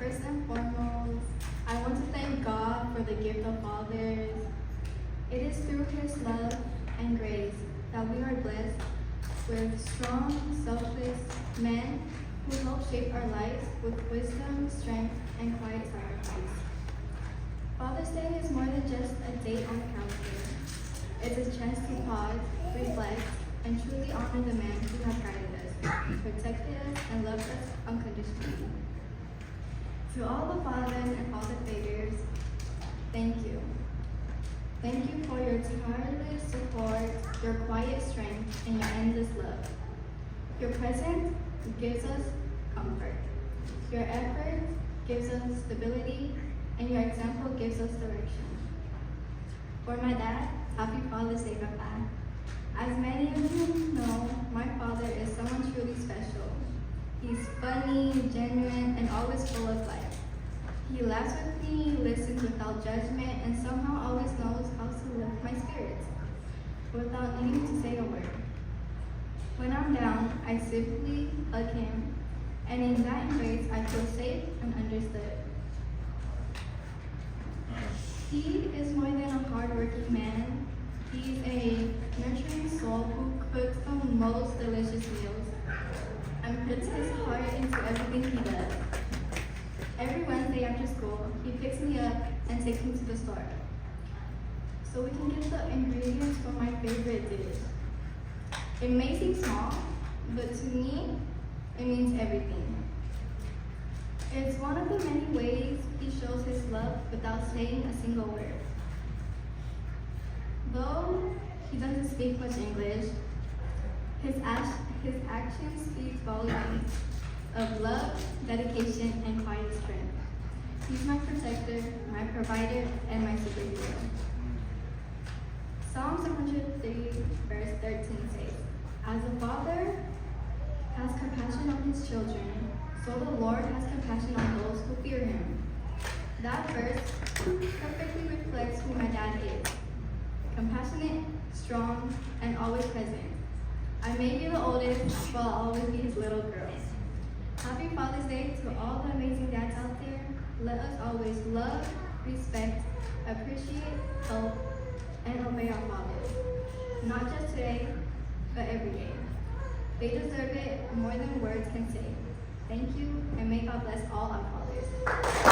First and foremost, I want to thank God for the gift of fathers. It is through His love and grace that we are blessed with strong, selfless men who help shape our lives with wisdom, strength, and quiet sacrifice. Father's Day is more than just a date on the calendar. It's a chance to pause, reflect, and truly honor the man who has guided us, protected us, and loved us unconditionally. To all the fathers and father figures, thank you. Thank you for your tireless support, your quiet strength, and your endless love. Your presence gives us comfort. Your effort gives us stability, and your example gives us direction. For my dad, happy Father's Day, Papa. As many of you know, my father is someone truly special. He's funny, genuine, and always full of life. He laughs with me, listens without judgment, and somehow always knows how to lift my spirits without needing to say a word. When I'm down, I simply hug him, and in that embrace, I feel safe and understood. He is more than a hardworking man. He's a nurturing soul who cooks the most delicious meals and puts his heart into everything he does. Every Wednesday after school, he picks me up and takes me to the store so we can get the ingredients for my favorite dish. It may seem small, but to me, it means everything. It's one of the many ways he shows his love without saying a single word. Though he doesn't speak much English, his actions speak volumes of love, dedication, and quiet strength. He's my protector, my provider, and my superhero. Psalms 103, verse 13 says, "As a father has compassion on his children, so the Lord has compassion on those who fear him." That verse perfectly reflects who my dad is. Compassionate, strong, and always present. I may be the oldest, but I'll always be his little girl. Happy Father's Day to all the amazing dads out there. Let us always love, respect, appreciate, help, and obey our fathers. Not just today, but every day. They deserve it more than words can say. Thank you, and may God bless all our fathers.